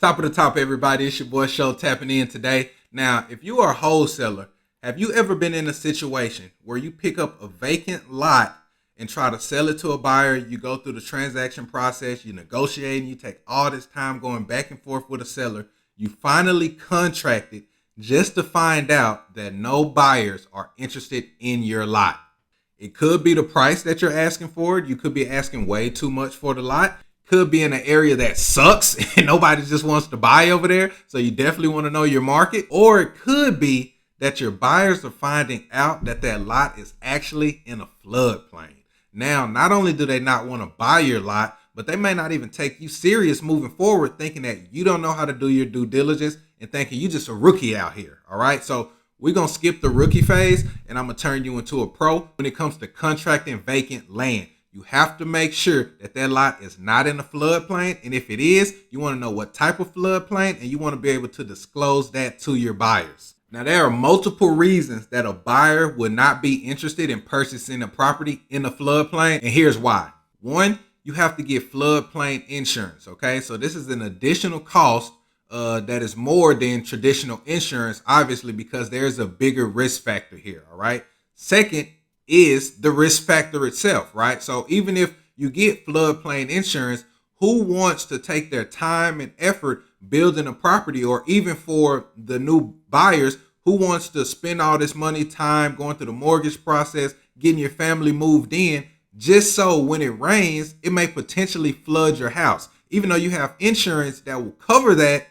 Top of the top, everybody. It's your boy Show tapping in today. Now, if you are a wholesaler, have you ever been in a situation where you pick up a vacant lot and try to sell it to a buyer? You go through the transaction process, you negotiate, and you take all this time going back and forth with a seller. You finally contracted just to find out that no buyers are interested in your lot. It could be the price that you're asking for it. You could be asking way too much for the lot. Could be in an area that sucks and nobody just wants to buy over there. So you definitely want to know your market. Or it could be that your buyers are finding out that that lot is actually in a floodplain. Now, not only do they not want to buy your lot, but they may not even take you serious moving forward, thinking that you don't know how to do your due diligence and thinking you just a rookie out here. All right. So we're going to skip the rookie phase and I'm going to turn you into a pro when it comes to contracting vacant land. You have to make sure that that lot is not in a floodplain. And if it is, you want to know what type of floodplain and you want to be able to disclose that to your buyers. Now, there are multiple reasons that a buyer would not be interested in purchasing a property in a floodplain. And here's why. One, you have to get floodplain insurance. Okay, so this is an additional cost that is more than traditional insurance, obviously, because there's a bigger risk factor here. All right. Second is the risk factor itself, right? So even if you get floodplain insurance, who wants to take their time and effort building a property, or even for the new buyers, who wants to spend all this money, time going through the mortgage process, getting your family moved in, just so when it rains, it may potentially flood your house. Even though you have insurance that will cover that,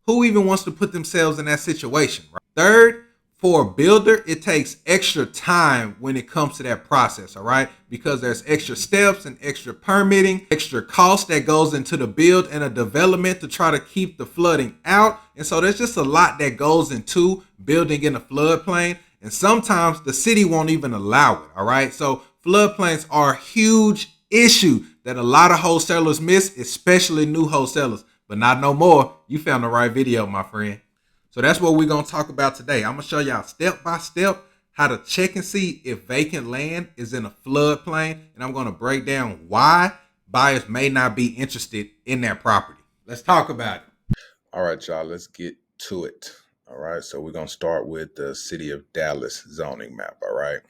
who even wants to put themselves in that situation, right? Third, for a builder, it takes extra time when it comes to that process, all right? Because there's extra steps and extra permitting, extra cost that goes into the build and a development to try to keep the flooding out. And so there's just a lot that goes into building in a floodplain. And sometimes the city won't even allow it, all right? So floodplains are a huge issue that a lot of wholesalers miss, especially new wholesalers. But not no more. You found the right video, my friend. So that's what we're going to talk about today. I'm going to show y'all step by step how to check and see if vacant land is in a floodplain. And I'm going to break down why buyers may not be interested in that property. Let's talk about it. All right, y'all, let's get to it. All right, so we're going to start with the city of Dallas zoning map. All right,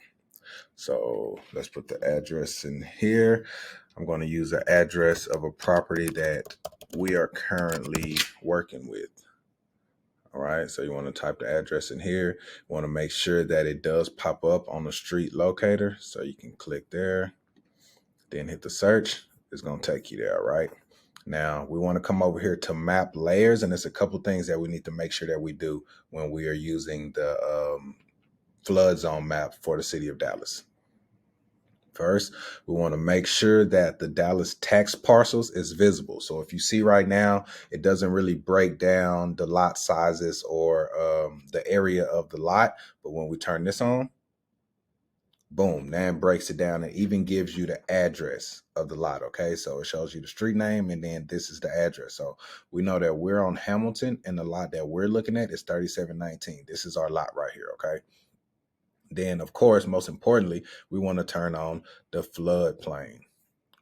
so let's put the address in here. I'm going to use the address of a property that we are currently working with. All right, so you want to type the address in here. You want to make sure that it does pop up on the street locator. So you can click there, then hit the search. It's going to take you there, right? Now, we want to come over here to map layers, and there's a couple things that we need to make sure that we do when we are using the flood zone map for the city of Dallas. First, we want to make sure that the Dallas tax parcels is visible. So if you see right now, it doesn't really break down the lot sizes or the area of the lot. But when we turn this on, boom, now it breaks it down and even gives you the address of the lot. Okay, so it shows you the street name and then this is the address. So we know that we're on Hamilton and the lot that we're looking at is 3719. This is our lot right here. Okay. Then, of course, most importantly, we want to turn on the floodplain.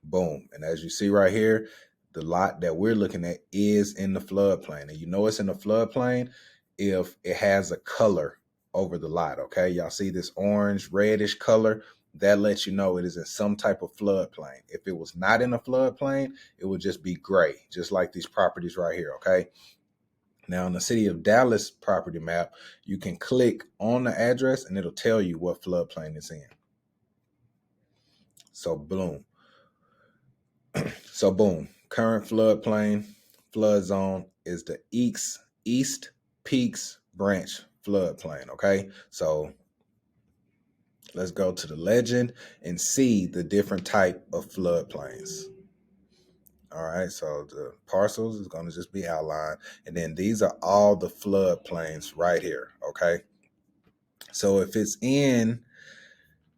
Boom. And as you see right here, the lot that we're looking at is in the floodplain. And you know it's in the floodplain if it has a color over the lot. Okay. Y'all see this orange, reddish color? That lets you know it is in some type of floodplain. If it was not in a floodplain, it would just be gray, just like these properties right here. Okay. Now, in the city of Dallas property map, you can click on the address and it'll tell you what floodplain it's in. So boom. Current floodplain, flood zone is the East Peaks Branch floodplain. Okay, so let's go to the legend and see the different type of floodplains. All right, so the parcels is going to just be outlined. And then these are all the floodplains right here, okay? So if it's in,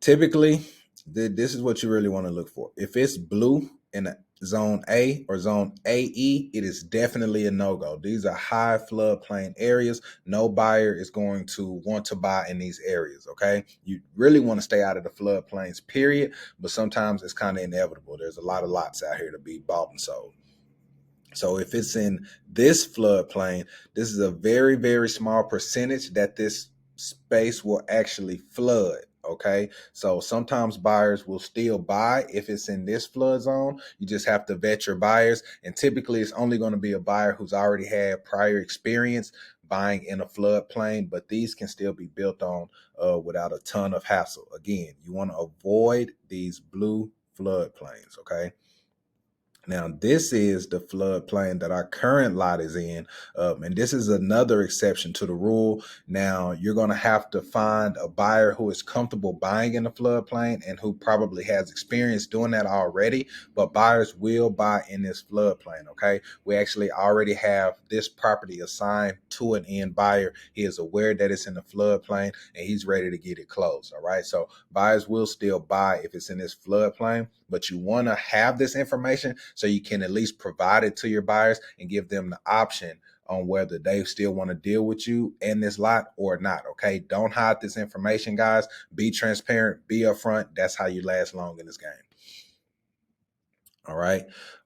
typically, this is what you really want to look for. If it's blue in zone A or zone AE, it is definitely a no-go. These are high floodplain areas. No buyer is going to want to buy in these areas, okay? You really want to stay out of the floodplains, period, but sometimes it's kind of inevitable. There's a lot of lots out here to be bought and sold. So if it's in this floodplain, this is a very, very small percentage that this space will actually flood. Okay. So sometimes buyers will still buy if it's in this flood zone. You just have to vet your buyers. And typically it's only going to be a buyer who's already had prior experience buying in a floodplain, but these can still be built on without a ton of hassle. Again, you want to avoid these blue floodplains. Okay. Now, this is the floodplain that our current lot is in. And this is another exception to the rule. Now, you're going to have to find a buyer who is comfortable buying in the floodplain and who probably has experience doing that already. But buyers will buy in this floodplain, okay? We actually already have this property assigned to an end buyer. He is aware that it's in the floodplain and he's ready to get it closed, all right? So buyers will still buy if it's in this floodplain, but you want to have this information so you can at least provide it to your buyers and give them the option on whether they still want to deal with you in this lot or not. Okay. Don't hide this information, guys. Be transparent, be upfront. That's how you last long in this game. All right.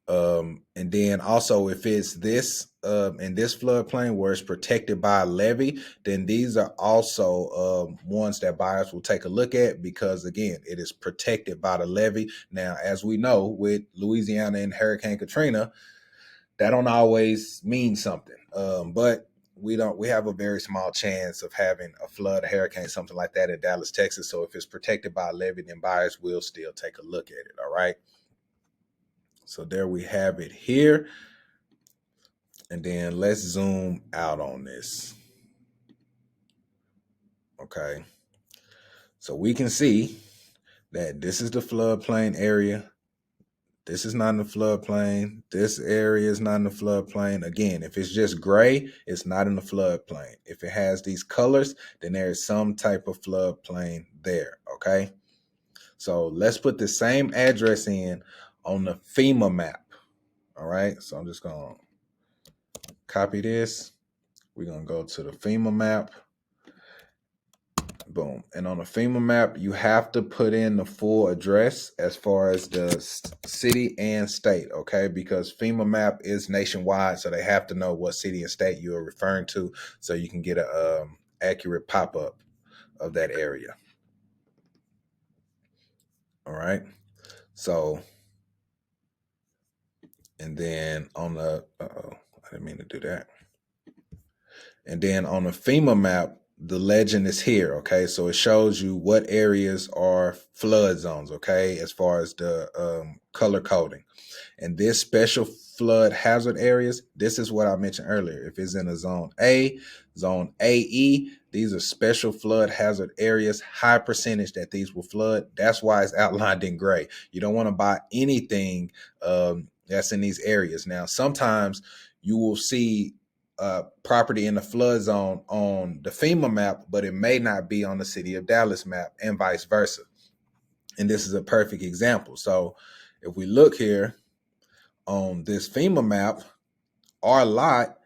And then also if it's this in this floodplain where it's protected by a levee, then these are also ones that buyers will take a look at because again, it is protected by the levee. Now, as we know, with Louisiana and Hurricane Katrina, that don't always mean something. But we have a very small chance of having a flood, a hurricane, something like that in Dallas, Texas. So if it's protected by a levee, then buyers will still take a look at it. All right. So there we have it here. And then let's zoom out on this. Okay. So we can see that this is the floodplain area. This is not in the floodplain. This area is not in the floodplain. Again, if it's just gray, it's not in the floodplain. If it has these colors, then there is some type of floodplain there. Okay. So let's put the same address in on the FEMA map. All right. So I'm just going to copy this. We're going to go to the FEMA map. Boom. And on the FEMA map, you have to put in the full address as far as the city and state, okay? Because FEMA map is nationwide, so they have to know what city and state you are referring to so you can get a accurate pop-up of that area. All right. So, and then on the, I didn't mean to do that. And then on the FEMA map, the legend is here, okay? So it shows you what areas are flood zones, okay, as far as the color coding. And this special flood hazard areas, this is what I mentioned earlier. If it's in a zone A, zone AE, these are special flood hazard areas, high percentage that these will flood. That's why it's outlined in gray. You don't want to buy anything that's in these areas. Now, sometimes you will see property in the flood zone on the FEMA map, but it may not be on the city of Dallas map and vice versa. And this is a perfect example. So if we look here on this FEMA map, our lot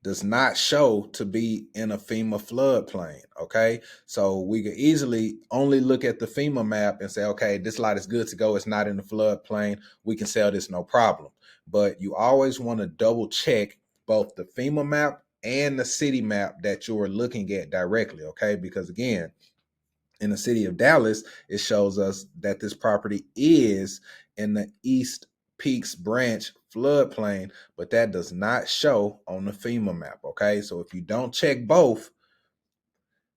does not show to be in a FEMA floodplain, okay? So we could easily only look at the FEMA map and say, okay, this lot is good to go. It's not in the floodplain. We can sell this, no problem. But you always want to double check both the FEMA map and the city map that you're looking at directly, okay? Because again, in the city of Dallas, it shows us that this property is in the East Peaks Branch floodplain, but that does not show on the FEMA map, okay? So if you don't check both,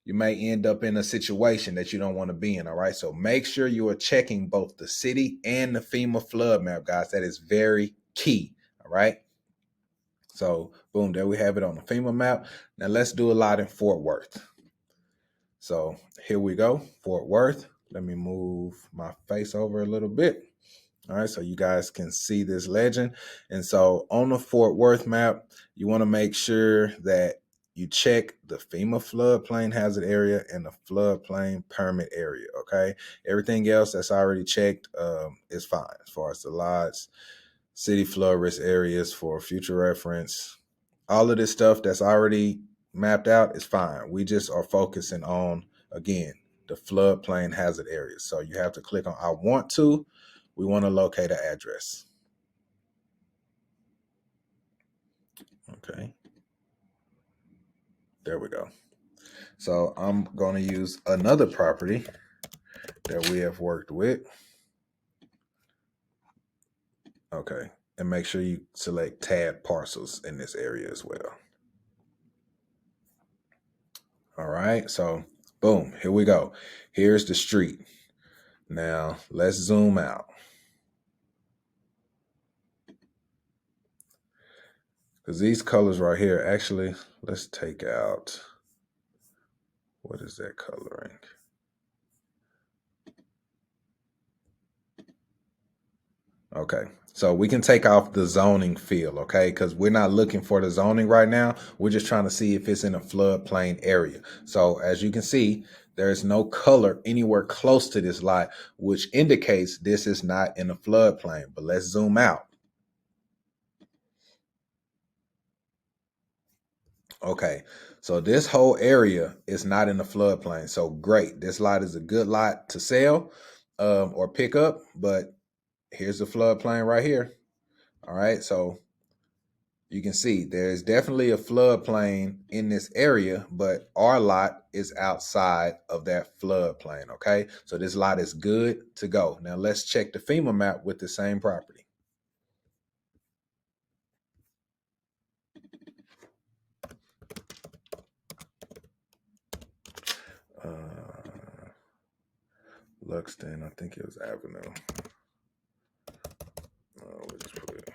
you may end up in a situation that you don't want to be in, all right? So make sure you are checking both the city and the FEMA flood map, guys. That is very key, all right? So boom, there we have it on the FEMA map. Now let's do a lot in Fort Worth. So here we go, Fort Worth. Let me move my face over a little bit. All right, so you guys can see this legend. And so on the Fort Worth map, you want to make sure that you check the FEMA floodplain hazard area and the floodplain permit area, okay? Everything else that's already checked is fine as far as the lots, city flood risk areas for future reference. All of this stuff that's already mapped out is fine. We just are focusing on, again, the floodplain hazard areas. So you have to click on I want to. We want to locate an address. Okay. There we go. So I'm going to use another property that we have worked with. Okay. And make sure you select tab parcels in this area as well. All right. So boom, here we go. Here's the street. Now let's zoom out. Because these colors right here, actually, let's take out, what is that coloring? Okay, so we can take off the zoning field, okay? Because we're not looking for the zoning right now. We're just trying to see if it's in a floodplain area. So as you can see, there's no color anywhere close to this lot, which indicates this is not in a floodplain. But let's zoom out. Okay, so this whole area is not in the floodplain. So great. This lot is a good lot to sell or pick up, but here's the floodplain right here. All right, so you can see there's definitely a floodplain in this area, but our lot is outside of that floodplain. Okay, so this lot is good to go. Now let's check the FEMA map with the same property. Luxton, I think it was Avenue. We'll just put it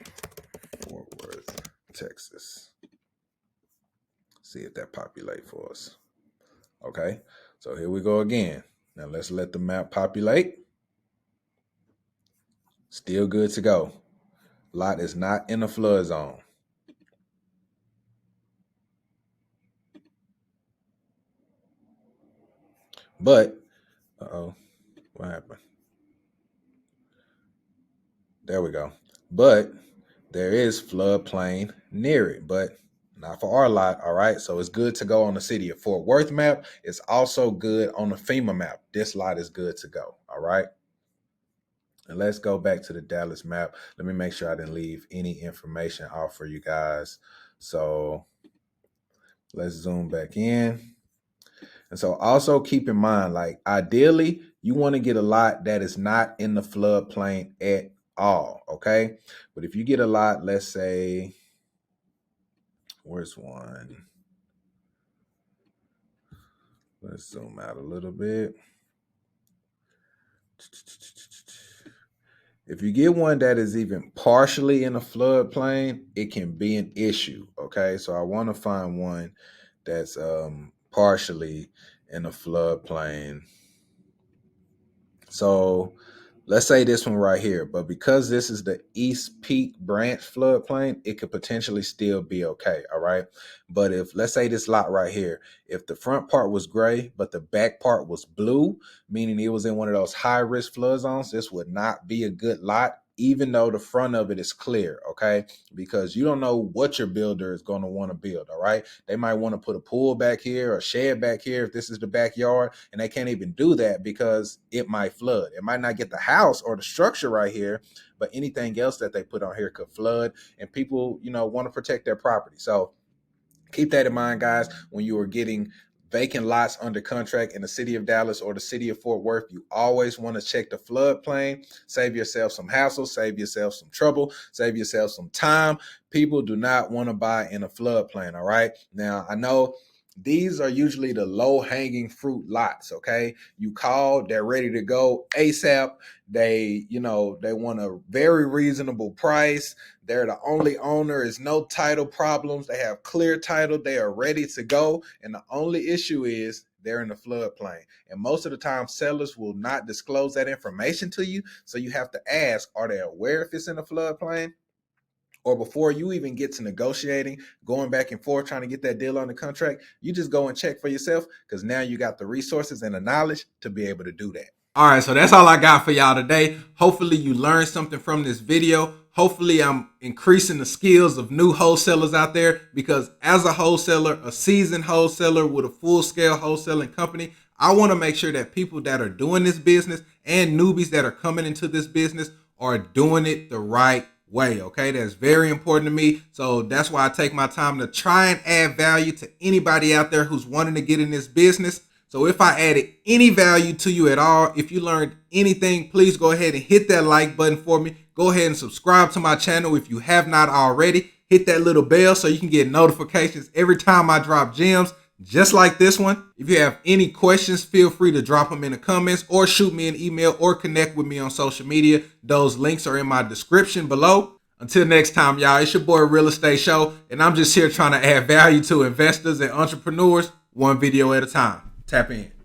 Fort Worth, Texas. See if that populate for us. Okay, so here we go again. Now let's let the map populate. Still good to go. Lot is not in a flood zone. But, uh-oh, what happened? There we go. But there is floodplain near it, but not for our lot. All right, so it's good to go on the city of Fort Worth map. It's also good on the FEMA map. This lot is good to go. All right. And let's go back to the Dallas map. Let me make sure I didn't leave any information out for you guys. So let's zoom back in. And so also keep in mind, like ideally, you want to get a lot that is not in the floodplain at all, okay? But if you get a lot, let's say, where's one? Let's zoom out a little bit. If you get one that is even partially in a floodplain, it can be an issue, okay? So I want to find one that's partially in a floodplain. So let's say this one right here, but because this is the East Peak branch floodplain, it could potentially still be okay, all right? But if, let's say this lot right here, if the front part was gray, but the back part was blue, meaning it was in one of those high-risk flood zones, this would not be a good lot, even though the front of it is clear, okay? Because you don't know what your builder is going to want to build, all right? They might want to put a pool back here or a shed back here if this is the backyard, and they can't even do that because it might flood. It might not get the house or the structure right here, but anything else that they put on here could flood, and people, you know, want to protect their property. So keep that in mind, guys, when you are getting vacant lots under contract in the city of Dallas or the city of Fort Worth. You always want to check the floodplain, save yourself some hassle, save yourself some trouble, save yourself some time. People do not want to buy in a floodplain, all right? Now, I know these are usually the low-hanging fruit lots, okay? You call, they're ready to go ASAP. They, you know, they want a very reasonable price. They're the only owner. Is no title problems. They have clear title. They are ready to go. And the only issue is they're in the floodplain. And most of the time, sellers will not disclose that information to you. So you have to ask, are they aware if it's in a floodplain? Or before you even get to negotiating, going back and forth, trying to get that deal on the contract, you just go and check for yourself, because now you got the resources and the knowledge to be able to do that. All right, so that's all I got for y'all today. Hopefully you learned something from this video. Hopefully I'm increasing the skills of new wholesalers out there, because as a wholesaler, a seasoned wholesaler with a full-scale wholesaling company, I want to make sure that people that are doing this business and newbies that are coming into this business are doing it the right way. Okay, that's very important to me. So that's why I take my time to try and add value to anybody out there who's wanting to get in this business. So if I added any value to you at all, if you learned anything, please go ahead and hit that like button for me. Go ahead and subscribe to my channel if you have not already. Hit that little bell so you can get notifications every time I drop gems just like this one. If you have any questions, feel free to drop them in the comments or shoot me an email or connect with me on social media. Those links are in my description below. Until next time, y'all, it's your boy Real Estate Show, and I'm just here trying to add value to investors and entrepreneurs one video at a time. Tap in.